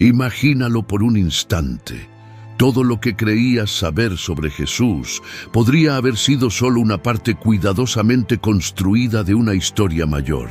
Imagínalo por un instante. Todo lo que creías saber sobre Jesús podría haber sido solo una parte cuidadosamente construida de una historia mayor.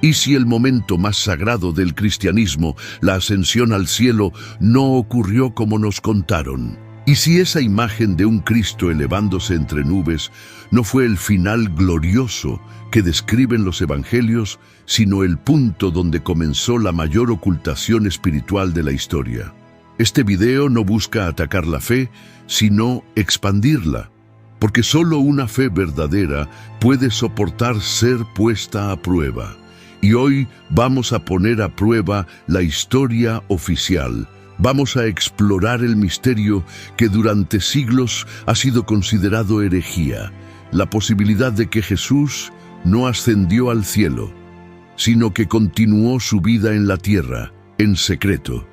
¿Y si el momento más sagrado del cristianismo, la ascensión al cielo, no ocurrió como nos contaron? ¿Y si esa imagen de un Cristo elevándose entre nubes no fue el final glorioso que describen los evangelios, sino el punto donde comenzó la mayor ocultación espiritual de la historia? Este video no busca atacar la fe, sino expandirla, porque solo una fe verdadera puede soportar ser puesta a prueba. Y hoy vamos a poner a prueba la historia oficial. Vamos a explorar el misterio que durante siglos ha sido considerado herejía, la posibilidad de que Jesús no ascendió al cielo, sino que continuó su vida en la tierra, en secreto,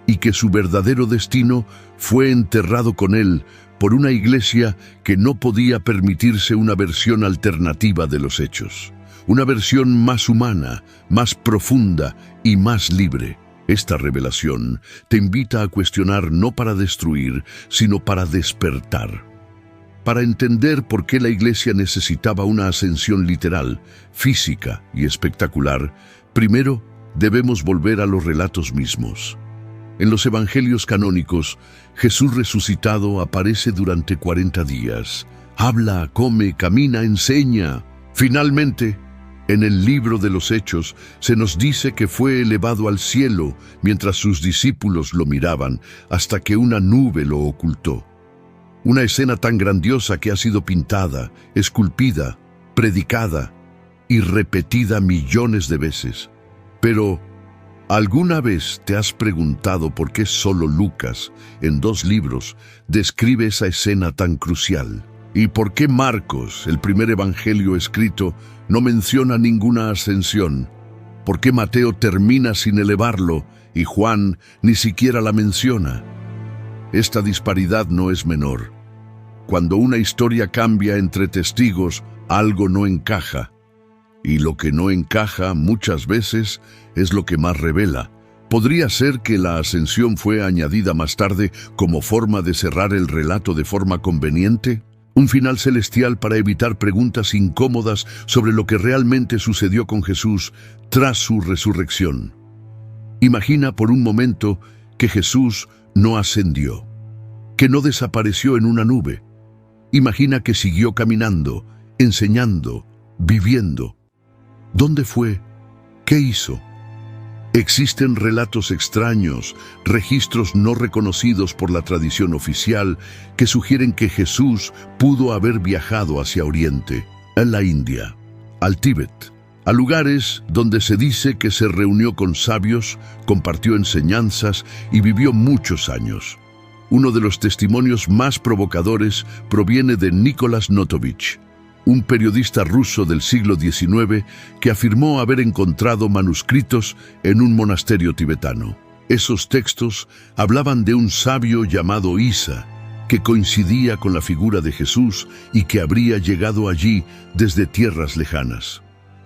y que su verdadero destino fue enterrado con él por una iglesia que no podía permitirse una versión alternativa de los hechos. Una versión más humana, más profunda y más libre. Esta revelación te invita a cuestionar no para destruir, sino para despertar. Para entender por qué la Iglesia necesitaba una ascensión literal, física y espectacular, primero debemos volver a los relatos mismos. En los evangelios canónicos, Jesús resucitado aparece durante 40 días. Habla, come, camina, enseña. Finalmente, en el libro de los Hechos se nos dice que fue elevado al cielo mientras sus discípulos lo miraban hasta que una nube lo ocultó. Una escena tan grandiosa que ha sido pintada, esculpida, predicada y repetida millones de veces. Pero, ¿alguna vez te has preguntado por qué solo Lucas, en 2 libros, describe esa escena tan crucial? ¿Y por qué Marcos, el primer evangelio escrito, no menciona ninguna ascensión? ¿Por qué Mateo termina sin elevarlo y Juan ni siquiera la menciona? Esta disparidad no es menor. Cuando una historia cambia entre testigos, algo no encaja. Y lo que no encaja muchas veces es lo que más revela. ¿Podría ser que la ascensión fue añadida más tarde como forma de cerrar el relato de forma conveniente? Un final celestial para evitar preguntas incómodas sobre lo que realmente sucedió con Jesús tras su resurrección. Imagina por un momento que Jesús no ascendió, que no desapareció en una nube. Imagina que siguió caminando, enseñando, viviendo. ¿Dónde fue? ¿Qué hizo? Existen relatos extraños, registros no reconocidos por la tradición oficial, que sugieren que Jesús pudo haber viajado hacia Oriente, a la India, al Tíbet, a lugares donde se dice que se reunió con sabios, compartió enseñanzas y vivió muchos años. Uno de los testimonios más provocadores proviene de Nikolás Notovich, un periodista ruso del siglo XIX que afirmó haber encontrado manuscritos en un monasterio tibetano. Esos textos hablaban de un sabio llamado Isa, que coincidía con la figura de Jesús y que habría llegado allí desde tierras lejanas.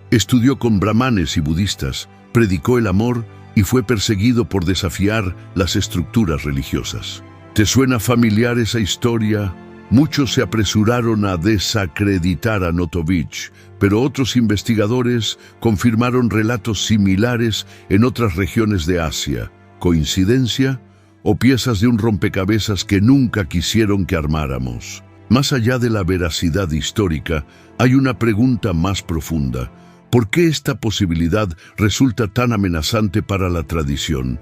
Estudió con brahmanes y budistas, predicó el amor y fue perseguido por desafiar las estructuras religiosas. ¿Te suena familiar esa historia? Muchos se apresuraron a desacreditar a Notovich, pero otros investigadores confirmaron relatos similares en otras regiones de Asia. ¿Coincidencia? ¿O piezas de un rompecabezas que nunca quisieron que armáramos? Más allá de la veracidad histórica, hay una pregunta más profunda. ¿Por qué esta posibilidad resulta tan amenazante para la tradición?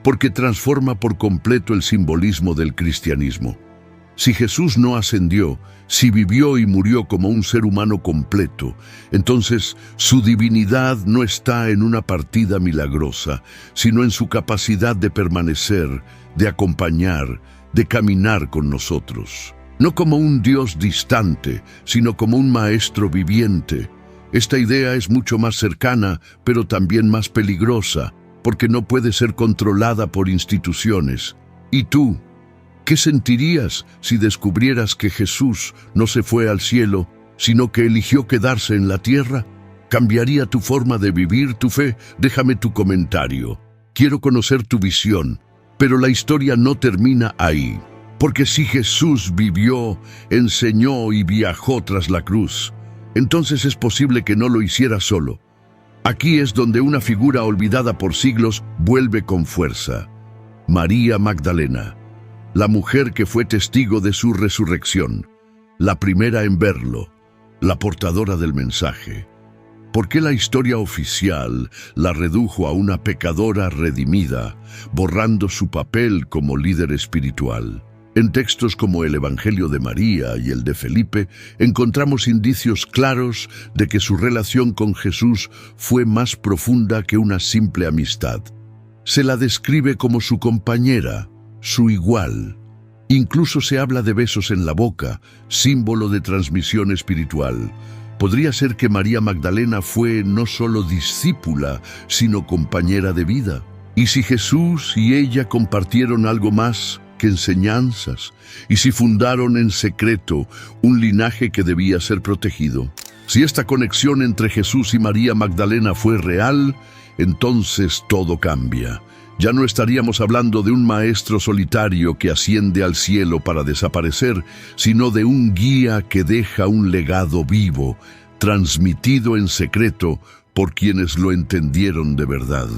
Porque transforma por completo el simbolismo del cristianismo. Si Jesús no ascendió, si vivió y murió como un ser humano completo, entonces su divinidad no está en una partida milagrosa, sino en su capacidad de permanecer, de acompañar, de caminar con nosotros. No como un Dios distante, sino como un maestro viviente. Esta idea es mucho más cercana, pero también más peligrosa, porque no puede ser controlada por instituciones. ¿Y tú? ¿Qué sentirías si descubrieras que Jesús no se fue al cielo, sino que eligió quedarse en la tierra? ¿Cambiaría tu forma de vivir tu fe? Déjame tu comentario. quiero conocer tu visión, pero la historia no termina ahí. Porque si Jesús vivió, enseñó y viajó tras la cruz, entonces es posible que no lo hiciera solo. Aquí es donde una figura olvidada por siglos vuelve con fuerza. María Magdalena, la mujer que fue testigo de su resurrección, la primera en verlo, la portadora del mensaje. ¿Por qué la historia oficial la redujo a una pecadora redimida, borrando su papel como líder espiritual? En textos como el Evangelio de María y el de Felipe, encontramos indicios claros de que su relación con Jesús fue más profunda que una simple amistad. Se la describe como su compañera, su igual. Incluso se habla de besos en la boca, símbolo de transmisión espiritual. Podría ser que María Magdalena fue no solo discípula, sino compañera de vida. ¿Y si Jesús y ella compartieron algo más que enseñanzas? ¿Y si fundaron en secreto un linaje que debía ser protegido? Si esta conexión entre Jesús y María Magdalena fue real, entonces todo cambia. Ya no estaríamos hablando de un maestro solitario que asciende al cielo para desaparecer, sino de un guía que deja un legado vivo, transmitido en secreto por quienes lo entendieron de verdad.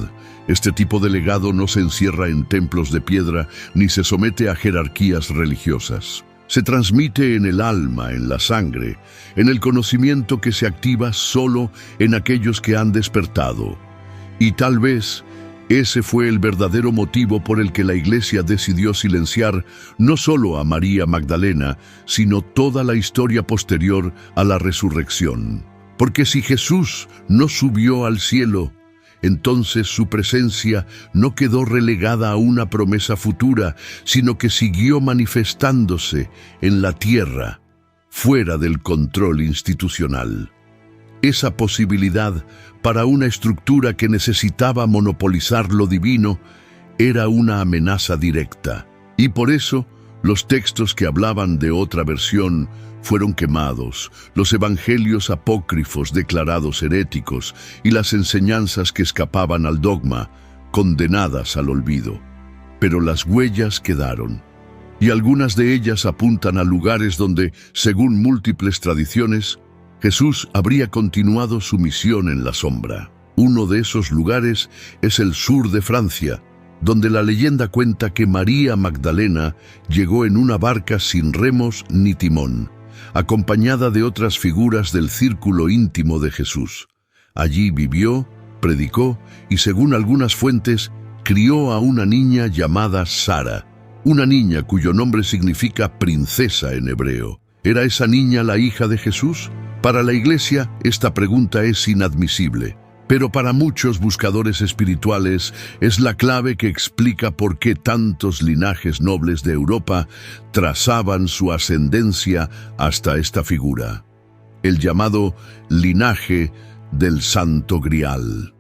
Este tipo de legado no se encierra en templos de piedra ni se somete a jerarquías religiosas. Se transmite en el alma, en la sangre, en el conocimiento que se activa solo en aquellos que han despertado. Y tal vez ese fue el verdadero motivo por el que la Iglesia decidió silenciar no solo a María Magdalena, sino toda la historia posterior a la resurrección. Porque si Jesús no subió al cielo, entonces su presencia no quedó relegada a una promesa futura, sino que siguió manifestándose en la tierra, fuera del control institucional. Esa posibilidad para una estructura que necesitaba monopolizar lo divino era una amenaza directa, y por eso los textos que hablaban de otra versión fueron quemados, los evangelios apócrifos declarados heréticos y las enseñanzas que escapaban al dogma, condenadas al olvido. Pero las huellas quedaron, y algunas de ellas apuntan a lugares donde, según múltiples tradiciones, Jesús habría continuado su misión en la sombra. Uno de esos lugares es el sur de Francia, donde la leyenda cuenta que María Magdalena llegó en una barca sin remos ni timón, acompañada de otras figuras del círculo íntimo de Jesús. Allí vivió, predicó y, según algunas fuentes, crió a una niña llamada Sara, una niña cuyo nombre significa princesa en hebreo. ¿Era esa niña la hija de Jesús? Para la Iglesia, esta pregunta es inadmisible, pero para muchos buscadores espirituales es la clave que explica por qué tantos linajes nobles de Europa trazaban su ascendencia hasta esta figura, el llamado linaje del Santo Grial.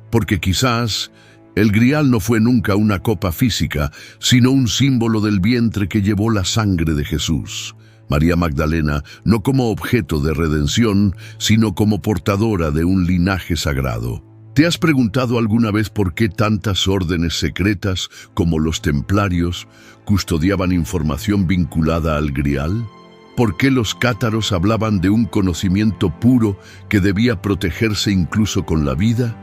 Porque quizás el Grial no fue nunca una copa física, sino un símbolo del vientre que llevó la sangre de Jesús. María Magdalena, no como objeto de redención, sino como portadora de un linaje sagrado. ¿Te has preguntado alguna vez por qué tantas órdenes secretas, como los templarios, custodiaban información vinculada al Grial? ¿Por qué los cátaros hablaban de un conocimiento puro que debía protegerse incluso con la vida?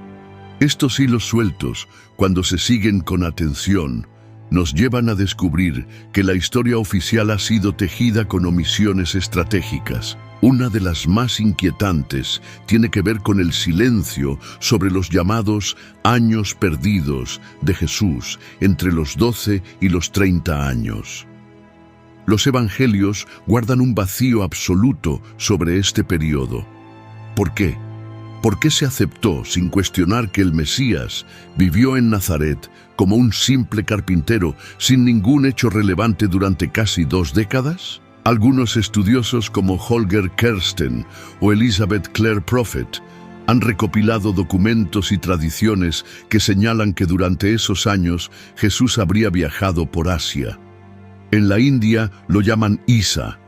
Estos hilos sueltos, cuando se siguen con atención, nos llevan a descubrir que la historia oficial ha sido tejida con omisiones estratégicas. Una de las más inquietantes tiene que ver con el silencio sobre los llamados años perdidos de Jesús entre los 12 y los 30 años. Los evangelios guardan un vacío absoluto sobre este periodo. ¿Por qué? ¿Por qué se aceptó, sin cuestionar, que el Mesías vivió en Nazaret como un simple carpintero, sin ningún hecho relevante durante casi 2 décadas? Algunos estudiosos como Holger Kersten o Elizabeth Clare Prophet han recopilado documentos y tradiciones que señalan que durante esos años Jesús habría viajado por Asia. En la India lo llaman Isa.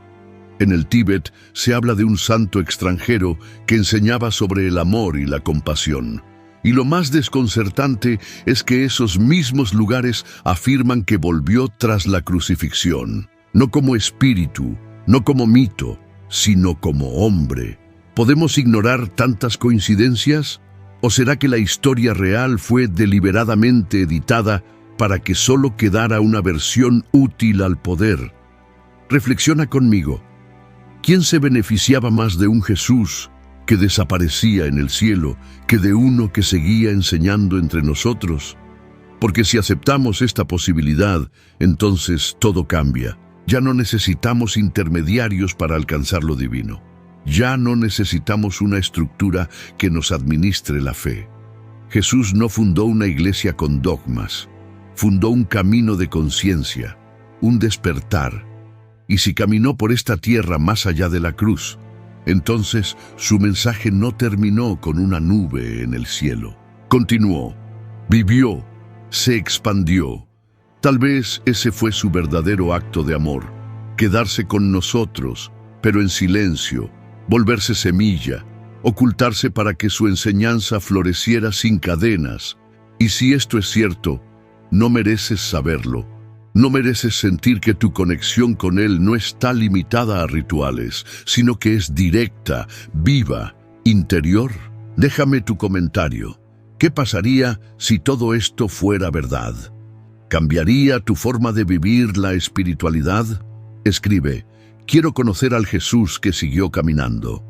En el Tíbet se habla de un santo extranjero que enseñaba sobre el amor y la compasión. Y lo más desconcertante es que esos mismos lugares afirman que volvió tras la crucifixión, no como espíritu, no como mito, sino como hombre. ¿Podemos ignorar tantas coincidencias? ¿O será que la historia real fue deliberadamente editada para que solo quedara una versión útil al poder? Reflexiona conmigo. ¿Quién se beneficiaba más de un Jesús que desaparecía en el cielo que de uno que seguía enseñando entre nosotros? Porque si aceptamos esta posibilidad, entonces todo cambia. Ya no necesitamos intermediarios para alcanzar lo divino. Ya no necesitamos una estructura que nos administre la fe. Jesús no fundó una iglesia con dogmas. Fundó un camino de conciencia, un despertar. Y si caminó por esta tierra más allá de la cruz, entonces su mensaje no terminó con una nube en el cielo. Continuó, vivió, se expandió. Tal vez ese fue su verdadero acto de amor, quedarse con nosotros, pero en silencio, volverse semilla, ocultarse para que su enseñanza floreciera sin cadenas. Y si esto es cierto, no mereces saberlo. No mereces sentir que tu conexión con Él no está limitada a rituales, sino que es directa, viva, interior. Déjame tu comentario. ¿Qué pasaría si todo esto fuera verdad? ¿Cambiaría tu forma de vivir la espiritualidad? Escribe, quiero conocer al Jesús que siguió caminando.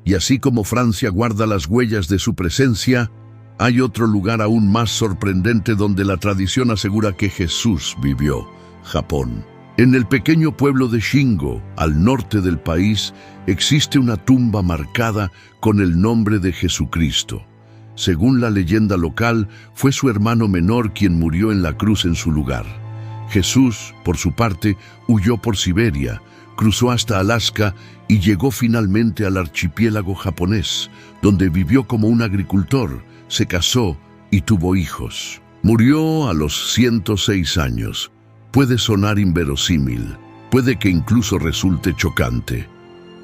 Y así como Francia guarda las huellas de su presencia, hay otro lugar aún más sorprendente donde la tradición asegura que Jesús vivió, Japón. En el pequeño pueblo de Shingo, al norte del país, existe una tumba marcada con el nombre de Jesucristo. Según la leyenda local, fue su hermano menor quien murió en la cruz en su lugar. Jesús, por su parte, huyó por Siberia, cruzó hasta Alaska y llegó finalmente al archipiélago japonés, donde vivió como un agricultor, se casó y tuvo hijos. Murió a los 106 años. Puede sonar inverosímil, puede que incluso resulte chocante.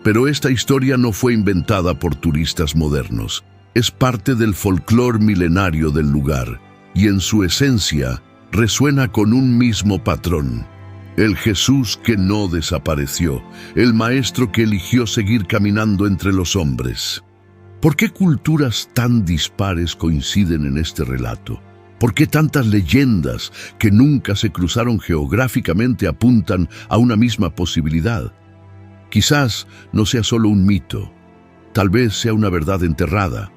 Pero esta historia no fue inventada por turistas modernos. Es parte del folclore milenario del lugar y en su esencia resuena con un mismo patrón. El Jesús que no desapareció, el maestro que eligió seguir caminando entre los hombres. ¿Por qué culturas tan dispares coinciden en este relato? ¿Por qué tantas leyendas que nunca se cruzaron geográficamente apuntan a una misma posibilidad? Quizás no sea solo un mito, tal vez sea una verdad enterrada,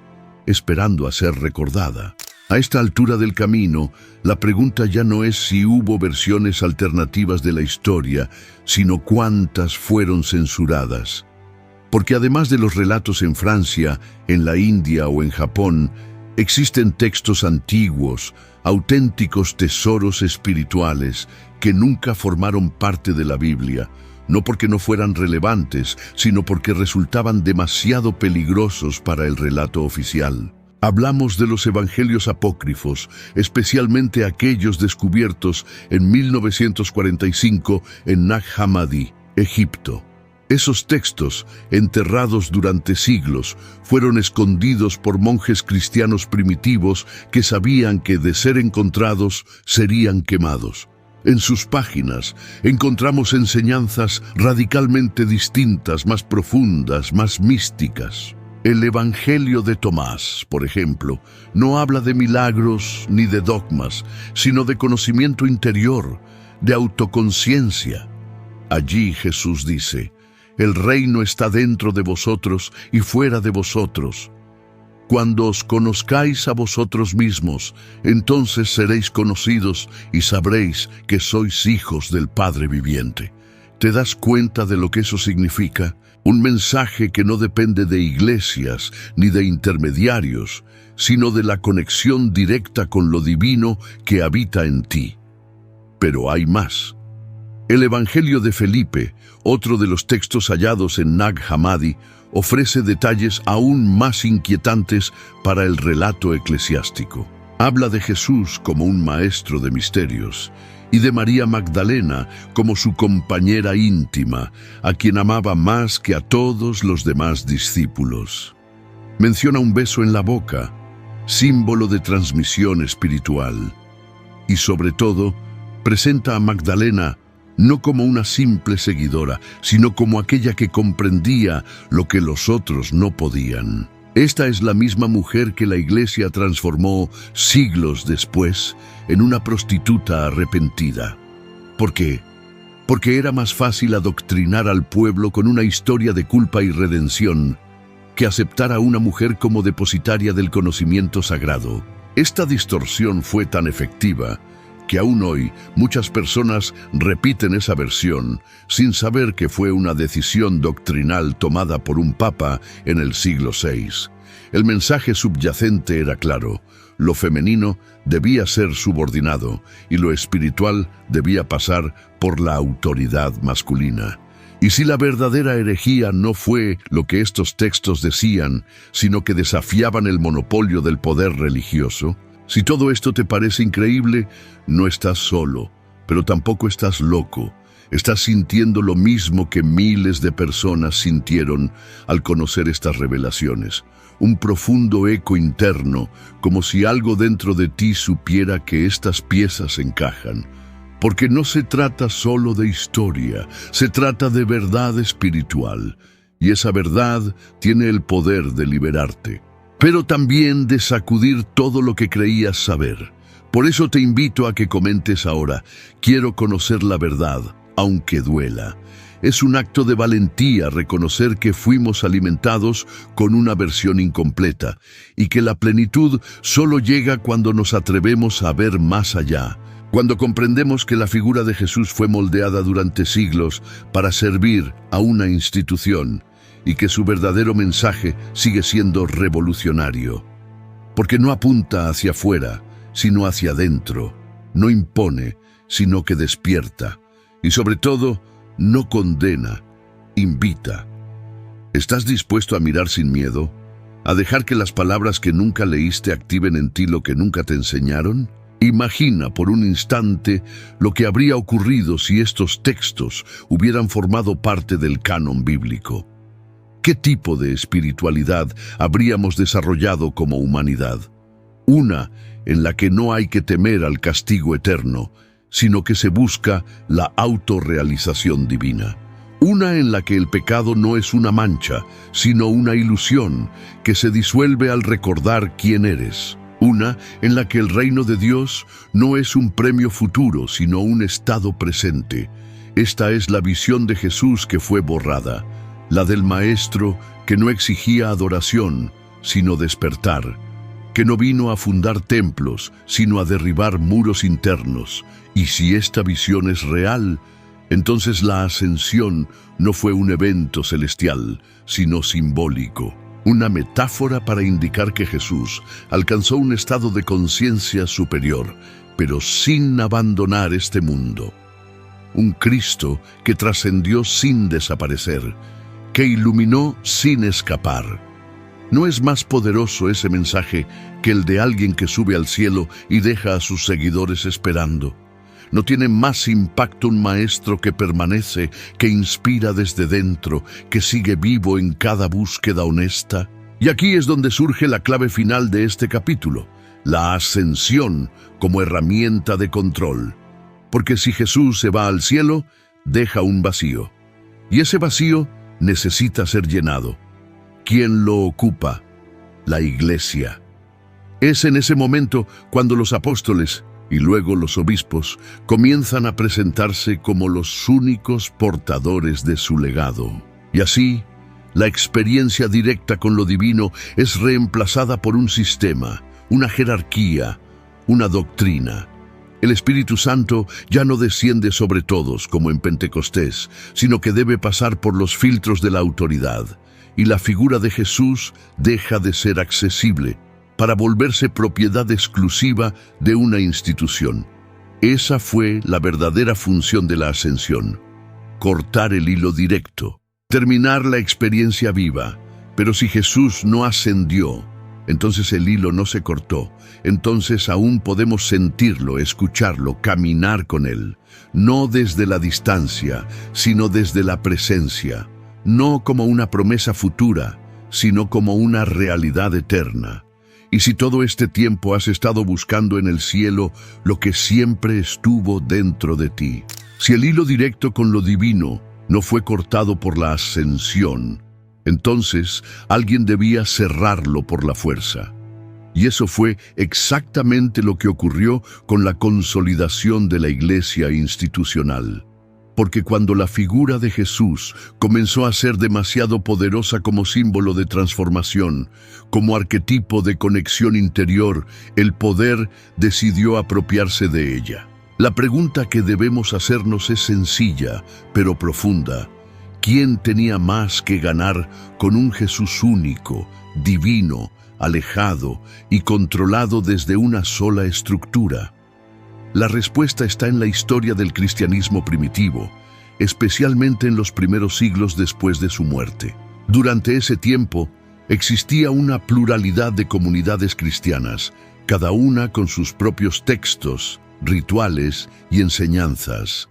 esperando a ser recordada. A esta altura del camino, la pregunta ya no es si hubo versiones alternativas de la historia, sino cuántas fueron censuradas. Porque además de los relatos en Francia, en la India o en Japón, existen textos antiguos, auténticos tesoros espirituales que nunca formaron parte de la Biblia, no porque no fueran relevantes, sino porque resultaban demasiado peligrosos para el relato oficial. Hablamos de los evangelios apócrifos, especialmente aquellos descubiertos en 1945 en Nag Hammadi, Egipto. Esos textos, enterrados durante siglos, fueron escondidos por monjes cristianos primitivos que sabían que de ser encontrados serían quemados. En sus páginas encontramos enseñanzas radicalmente distintas, más profundas, más místicas. El Evangelio de Tomás, por ejemplo, no habla de milagros ni de dogmas, sino de conocimiento interior, de autoconciencia. Allí Jesús dice, el reino está dentro de vosotros y fuera de vosotros. Cuando os conozcáis a vosotros mismos, entonces seréis conocidos y sabréis que sois hijos del Padre viviente. ¿Te das cuenta de lo que eso significa? Un mensaje que no depende de iglesias ni de intermediarios, sino de la conexión directa con lo divino que habita en ti. Pero hay más. El Evangelio de Felipe, otro de los textos hallados en Nag Hammadi, ofrece detalles aún más inquietantes para el relato eclesiástico. Habla de Jesús como un maestro de misterios y de María Magdalena como su compañera íntima, a quien amaba más que a todos los demás discípulos. Menciona un beso en la boca, símbolo de transmisión espiritual. Y sobre todo, presenta a Magdalena no como una simple seguidora, sino como aquella que comprendía lo que los otros no podían. Esta es la misma mujer que la Iglesia transformó siglos después en una prostituta arrepentida. ¿Por qué? Porque era más fácil adoctrinar al pueblo con una historia de culpa y redención que aceptar a una mujer como depositaria del conocimiento sagrado. Esta distorsión fue tan efectiva que aún hoy muchas personas repiten esa versión sin saber que fue una decisión doctrinal tomada por un papa en el siglo VI. El mensaje subyacente era claro: lo femenino debía ser subordinado y lo espiritual debía pasar por la autoridad masculina. Y si la verdadera herejía no fue lo que estos textos decían, sino que desafiaban el monopolio del poder religioso, si todo esto te parece increíble, no estás solo, pero tampoco estás loco. Estás sintiendo lo mismo que miles de personas sintieron al conocer estas revelaciones. Un profundo eco interno, como si algo dentro de ti supiera que estas piezas encajan. Porque no se trata solo de historia, se trata de verdad espiritual. Y esa verdad tiene el poder de liberarte, pero también de sacudir todo lo que creías saber. Por eso te invito a que comentes ahora: quiero conocer la verdad, aunque duela. Es un acto de valentía reconocer que fuimos alimentados con una versión incompleta y que la plenitud solo llega cuando nos atrevemos a ver más allá. Cuando comprendemos que la figura de Jesús fue moldeada durante siglos para servir a una institución y que su verdadero mensaje sigue siendo revolucionario. Porque no apunta hacia afuera, sino hacia adentro. No impone, sino que despierta. Y sobre todo, no condena, invita. ¿Estás dispuesto a mirar sin miedo? ¿A dejar que las palabras que nunca leíste activen en ti lo que nunca te enseñaron? Imagina por un instante lo que habría ocurrido si estos textos hubieran formado parte del canon bíblico. ¿Qué tipo de espiritualidad habríamos desarrollado como humanidad? Una en la que no hay que temer al castigo eterno, sino que se busca la autorrealización divina. Una en la que el pecado no es una mancha, sino una ilusión que se disuelve al recordar quién eres. Una en la que el reino de Dios no es un premio futuro, sino un estado presente. Esta es la visión de Jesús que fue borrada, la del Maestro que no exigía adoración, sino despertar, que no vino a fundar templos, sino a derribar muros internos. Y si esta visión es real, entonces la ascensión no fue un evento celestial, sino simbólico. Una metáfora para indicar que Jesús alcanzó un estado de conciencia superior, pero sin abandonar este mundo. Un Cristo que trascendió sin desaparecer, que iluminó sin escapar. ¿No es más poderoso ese mensaje que el de alguien que sube al cielo y deja a sus seguidores esperando? ¿No tiene más impacto un maestro que permanece, que inspira desde dentro, que sigue vivo en cada búsqueda honesta? Y aquí es donde surge la clave final de este capítulo: la ascensión como herramienta de control. Porque si Jesús se va al cielo, deja un vacío. Y ese vacío necesita ser llenado. ¿Quién lo ocupa? La Iglesia. Es en ese momento cuando los apóstoles y luego los obispos comienzan a presentarse como los únicos portadores de su legado. Y así, la experiencia directa con lo divino es reemplazada por un sistema, una jerarquía, una doctrina. El Espíritu Santo ya no desciende sobre todos como en Pentecostés, sino que debe pasar por los filtros de la autoridad. Y la figura de Jesús deja de ser accesible para volverse propiedad exclusiva de una institución. Esa fue la verdadera función de la ascensión: cortar el hilo directo, terminar la experiencia viva. Pero si Jesús no ascendió, entonces el hilo no se cortó. Entonces aún podemos sentirlo, escucharlo, caminar con Él, no desde la distancia, sino desde la presencia, no como una promesa futura, sino como una realidad eterna. Y si todo este tiempo has estado buscando en el cielo lo que siempre estuvo dentro de ti, si el hilo directo con lo divino no fue cortado por la ascensión, entonces alguien debía cerrarlo por la fuerza. Y eso fue exactamente lo que ocurrió con la consolidación de la iglesia institucional. Porque cuando la figura de Jesús comenzó a ser demasiado poderosa como símbolo de transformación, como arquetipo de conexión interior, el poder decidió apropiarse de ella. La pregunta que debemos hacernos es sencilla, pero profunda. ¿Quién tenía más que ganar con un Jesús único, divino, alejado y controlado desde una sola estructura? La respuesta está en la historia del cristianismo primitivo, especialmente en los primeros siglos después de su muerte. Durante ese tiempo, existía una pluralidad de comunidades cristianas, cada una con sus propios textos, rituales y enseñanzas.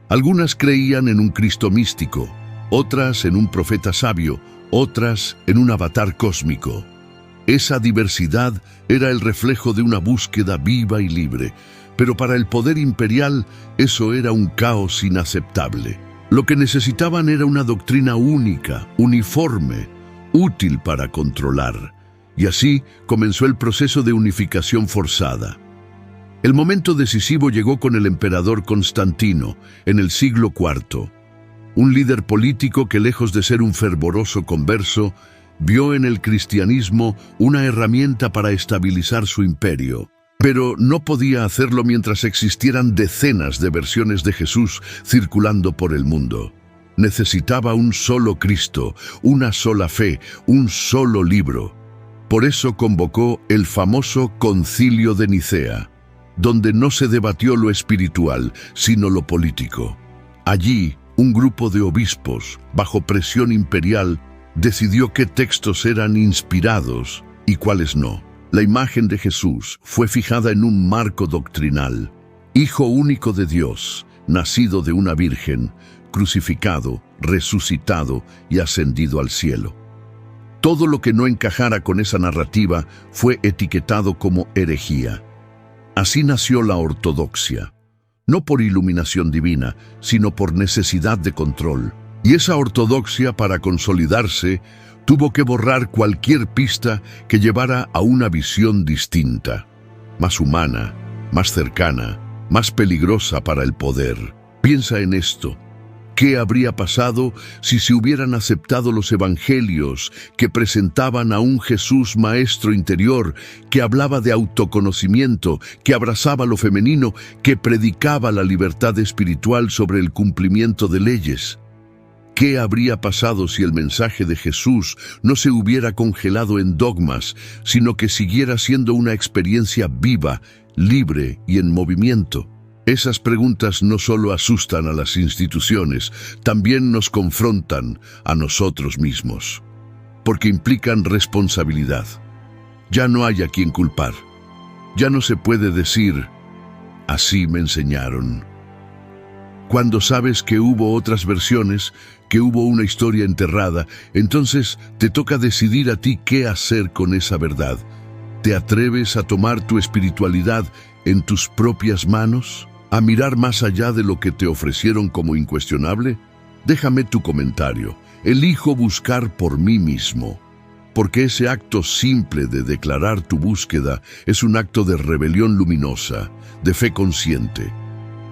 Algunas creían en un Cristo místico, otras en un profeta sabio, otras en un avatar cósmico. Esa diversidad era el reflejo de una búsqueda viva y libre, pero para el poder imperial eso era un caos inaceptable. Lo que necesitaban era una doctrina única, uniforme, útil para controlar. Y así comenzó el proceso de unificación forzada. El momento decisivo llegó con el emperador Constantino en el siglo IV. Un líder político que, lejos de ser un fervoroso converso, vio en el cristianismo una herramienta para estabilizar su imperio. Pero no podía hacerlo mientras existieran decenas de versiones de Jesús circulando por el mundo. Necesitaba un solo Cristo, una sola fe, un solo libro. Por eso convocó el famoso Concilio de Nicea, donde no se debatió lo espiritual, sino lo político. Allí, un grupo de obispos, bajo presión imperial, decidió qué textos eran inspirados y cuáles no. La imagen de Jesús fue fijada en un marco doctrinal. Hijo único de Dios, nacido de una virgen, crucificado, resucitado y ascendido al cielo. Todo lo que no encajara con esa narrativa fue etiquetado como herejía. Así nació la ortodoxia, no por iluminación divina, sino por necesidad de control. Y esa ortodoxia, para consolidarse, tuvo que borrar cualquier pista que llevara a una visión distinta, más humana, más cercana, más peligrosa para el poder. Piensa en esto. ¿Qué habría pasado si se hubieran aceptado los evangelios que presentaban a un Jesús maestro interior, que hablaba de autoconocimiento, que abrazaba lo femenino, que predicaba la libertad espiritual sobre el cumplimiento de leyes? ¿Qué habría pasado si el mensaje de Jesús no se hubiera congelado en dogmas, sino que siguiera siendo una experiencia viva, libre y en movimiento? Esas preguntas no solo asustan a las instituciones, también nos confrontan a nosotros mismos, porque implican responsabilidad. Ya no hay a quien culpar. Ya no se puede decir, así me enseñaron. Cuando sabes que hubo otras versiones, que hubo una historia enterrada, entonces te toca decidir a ti qué hacer con esa verdad. ¿Te atreves a tomar tu espiritualidad en tus propias manos? ¿A mirar más allá de lo que te ofrecieron como incuestionable? Déjame tu comentario. Elijo buscar por mí mismo, porque ese acto simple de declarar tu búsqueda es un acto de rebelión luminosa, de fe consciente.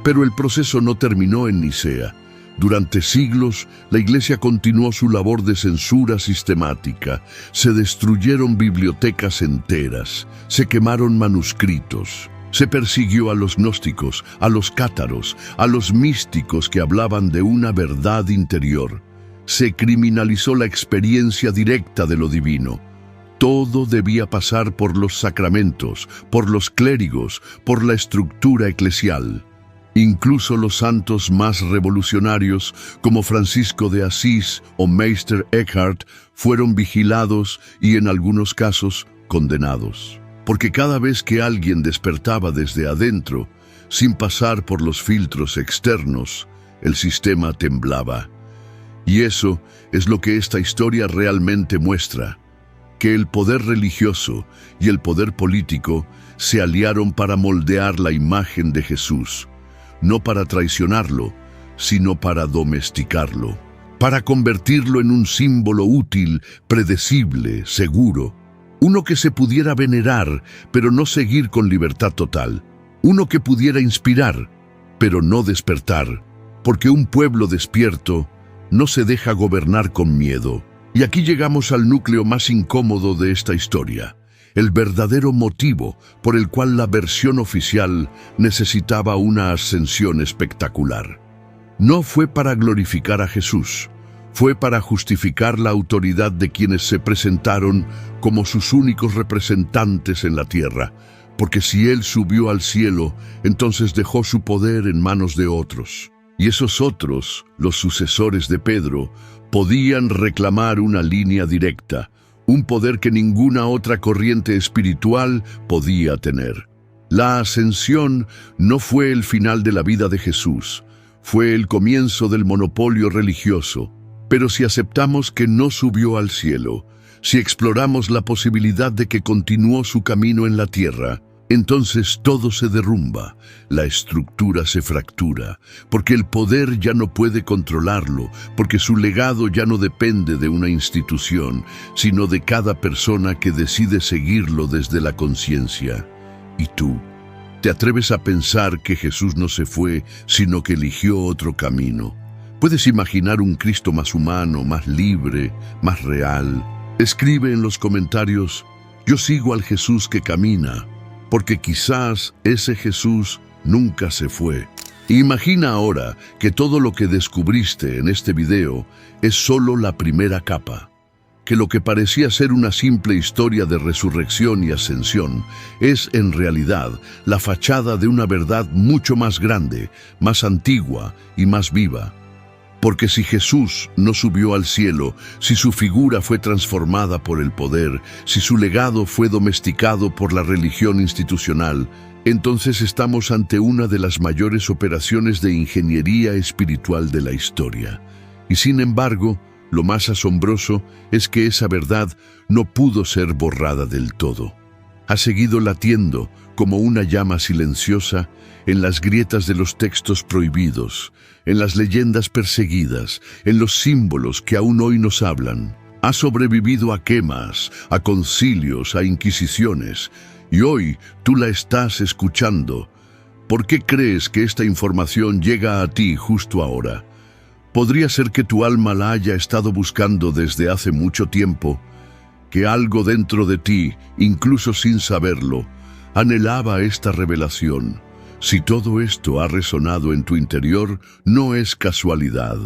Pero el proceso no terminó en Nicea. Durante siglos, la Iglesia continuó su labor de censura sistemática. Se destruyeron bibliotecas enteras, se quemaron manuscritos. Se persiguió a los gnósticos, a los cátaros, a los místicos que hablaban de una verdad interior. Se criminalizó la experiencia directa de lo divino. Todo debía pasar por los sacramentos, por los clérigos, por la estructura eclesial. Incluso los santos más revolucionarios, como Francisco de Asís o Meister Eckhart, fueron vigilados y en algunos casos condenados. Porque cada vez que alguien despertaba desde adentro, sin pasar por los filtros externos, el sistema temblaba. Y eso es lo que esta historia realmente muestra. que el poder religioso y el poder político se aliaron para moldear la imagen de Jesús, no para traicionarlo, sino para domesticarlo, para convertirlo en un símbolo útil, predecible, seguro, uno que se pudiera venerar, pero no seguir con libertad total, uno que pudiera inspirar, pero no despertar, porque un pueblo despierto no se deja gobernar con miedo. Y aquí llegamos al núcleo más incómodo de esta historia, el verdadero motivo por el cual la versión oficial necesitaba una ascensión espectacular. No fue para glorificar a Jesús, fue para justificar la autoridad de quienes se presentaron como sus únicos representantes en la tierra, porque si Él subió al cielo, entonces dejó su poder en manos de otros. Y esos otros, los sucesores de Pedro, podían reclamar una línea directa, un poder que ninguna otra corriente espiritual podía tener. La ascensión no fue el final de la vida de Jesús, fue el comienzo del monopolio religioso. Pero si aceptamos que no subió al cielo, si exploramos la posibilidad de que continuó su camino en la tierra, entonces todo se derrumba, la estructura se fractura, porque el poder ya no puede controlarlo, porque su legado ya no depende de una institución, sino de cada persona que decide seguirlo desde la conciencia. ¿Y tú? ¿Te atreves a pensar que Jesús no se fue, sino que eligió otro camino? ¿Puedes imaginar un Cristo más humano, más libre, más real? Escribe en los comentarios: yo sigo al Jesús que camina, porque quizás ese Jesús nunca se fue. Imagina ahora que todo lo que descubriste en este video es solo la primera capa, que lo que parecía ser una simple historia de resurrección y ascensión es en realidad la fachada de una verdad mucho más grande, más antigua y más viva. Porque si Jesús no subió al cielo, si su figura fue transformada por el poder, si su legado fue domesticado por la religión institucional, entonces estamos ante una de las mayores operaciones de ingeniería espiritual de la historia. Y sin embargo, lo más asombroso es que esa verdad no pudo ser borrada del todo. Ha seguido latiendo como una llama silenciosa en las grietas de los textos prohibidos, en las leyendas perseguidas, en los símbolos que aún hoy nos hablan. Ha sobrevivido a quemas, a concilios, a inquisiciones, y hoy tú la estás escuchando. ¿Por qué crees que esta información llega a ti justo ahora? Podría ser que tu alma la haya estado buscando desde hace mucho tiempo, que algo dentro de ti, incluso sin saberlo, anhelaba esta revelación. Si todo esto ha resonado en tu interior, no es casualidad.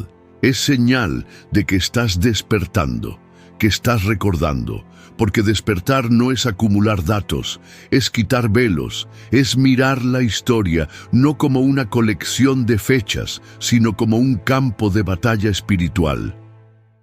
Es señal de que estás despertando, que estás recordando, porque despertar no es acumular datos, es quitar velos, es mirar la historia no como una colección de fechas, sino como un campo de batalla espiritual.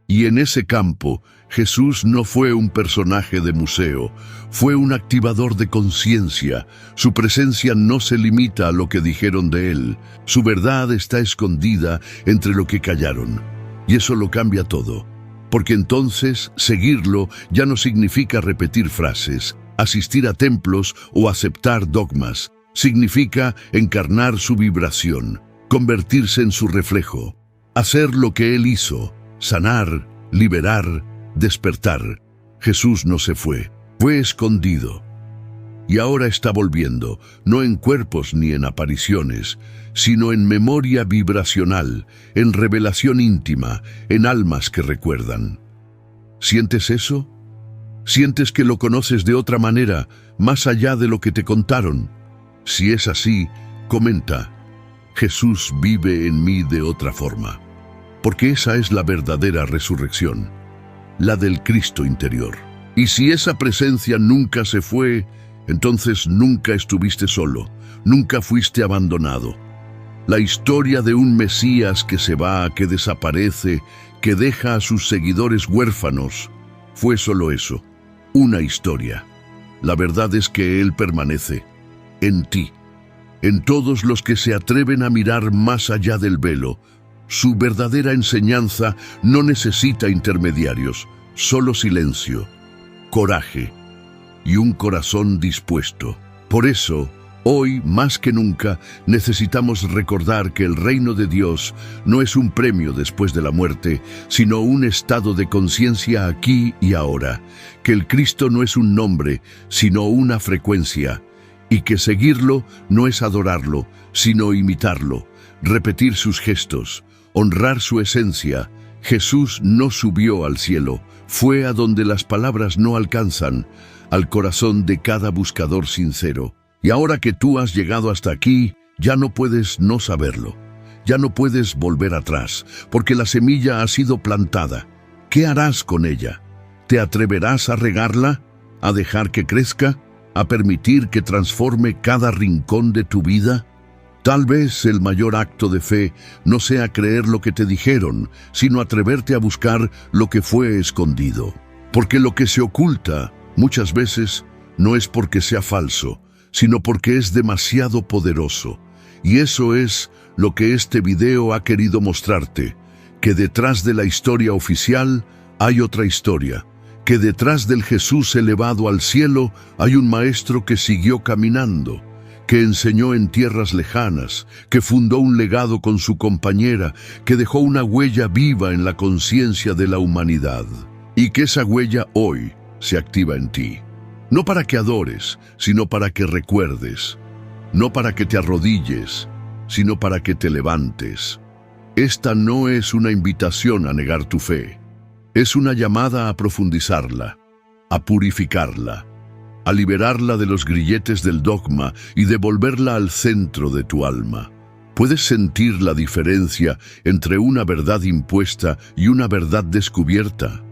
Y en ese campo, Jesús no fue un personaje de museo, fue un activador de conciencia. Su presencia no se limita a lo que dijeron de él. Su verdad está escondida entre lo que callaron. Y eso lo cambia todo. Porque entonces, seguirlo ya no significa repetir frases, asistir a templos o aceptar dogmas. Significa encarnar su vibración, convertirse en su reflejo, hacer lo que él hizo. Sanar, liberar, despertar. Jesús no se fue, fue escondido. Y ahora está volviendo, no en cuerpos ni en apariciones, sino en memoria vibracional, en revelación íntima, en almas que recuerdan. ¿Sientes eso? ¿Sientes que lo conoces de otra manera, más allá de lo que te contaron? Si es así, comenta: Jesús vive en mí de otra forma. Porque esa es la verdadera resurrección, la del Cristo interior. Y si esa presencia nunca se fue, entonces nunca estuviste solo, nunca fuiste abandonado. La historia de un Mesías que se va, que desaparece, que deja a sus seguidores huérfanos, fue solo eso, una historia. La verdad es que Él permanece en ti, en todos los que se atreven a mirar más allá del velo. Su verdadera enseñanza no necesita intermediarios, solo silencio. coraje y un corazón dispuesto. Por eso, hoy más que nunca necesitamos recordar que el reino de Dios no es un premio después de la muerte, sino un estado de conciencia aquí y ahora, que el Cristo no es un nombre, sino una frecuencia, y que seguirlo no es adorarlo, sino imitarlo, repetir sus gestos, honrar su esencia. Jesús no subió al cielo, fue a donde las palabras no alcanzan, al corazón de cada buscador sincero. Y ahora que tú has llegado hasta aquí, ya no puedes no saberlo. Ya no puedes volver atrás, porque la semilla ha sido plantada. ¿Qué harás con ella? ¿Te atreverás a regarla? ¿A dejar que crezca? ¿A permitir que transforme cada rincón de tu vida? Tal vez el mayor acto de fe no sea creer lo que te dijeron, sino atreverte a buscar lo que fue escondido. Porque lo que se oculta, muchas veces, no es porque sea falso, sino porque es demasiado poderoso. Y eso es lo que este video ha querido mostrarte, que detrás de la historia oficial hay otra historia, que detrás del Jesús elevado al cielo hay un maestro que siguió caminando, que enseñó en tierras lejanas, que fundó un legado con su compañera, que dejó una huella viva en la conciencia de la humanidad, y que esa huella hoy se activa en ti. No para que adores, sino para que recuerdes. No para que te arrodilles, sino para que te levantes. Esta no es una invitación a negar tu fe. Es una llamada a profundizarla, a purificarla, a liberarla de los grilletes del dogma y devolverla al centro de tu alma. ¿Puedes sentir la diferencia entre una verdad impuesta y una verdad descubierta?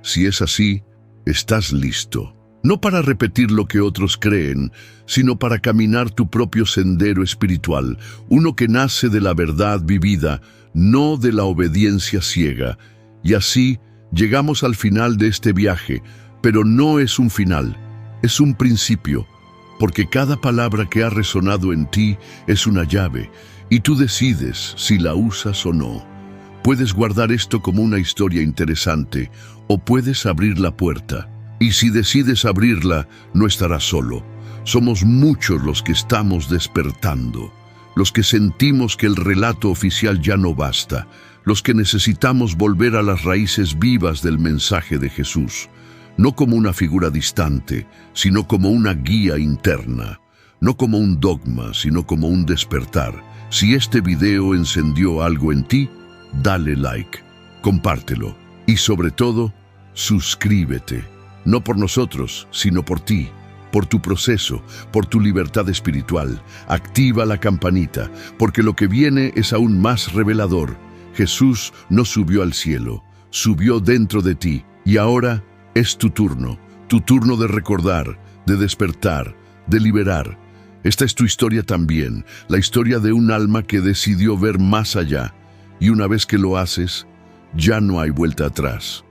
Si es así, estás listo. No para repetir lo que otros creen, sino para caminar tu propio sendero espiritual, uno que nace de la verdad vivida, no de la obediencia ciega. Y así llegamos al final de este viaje, pero no es un final, es un principio, porque cada palabra que ha resonado en ti es una llave, y tú decides si la usas o no. Puedes guardar esto como una historia interesante, o puedes abrir la puerta. Y si decides abrirla, no estarás solo. Somos muchos los que estamos despertando, los que sentimos que el relato oficial ya no basta, los que necesitamos volver a las raíces vivas del mensaje de Jesús, no como una figura distante, sino como una guía interna, no como un dogma, sino como un despertar. Si este video encendió algo en ti, dale like, compártelo y sobre todo, suscríbete. No por nosotros, sino por ti, por tu proceso, por tu libertad espiritual. Activa la campanita, porque lo que viene es aún más revelador. Jesús no subió al cielo, subió dentro de ti, y ahora es tu turno de recordar, de despertar, de liberar. Esta es tu historia también, la historia de un alma que decidió ver más allá, y una vez que lo haces, ya no hay vuelta atrás.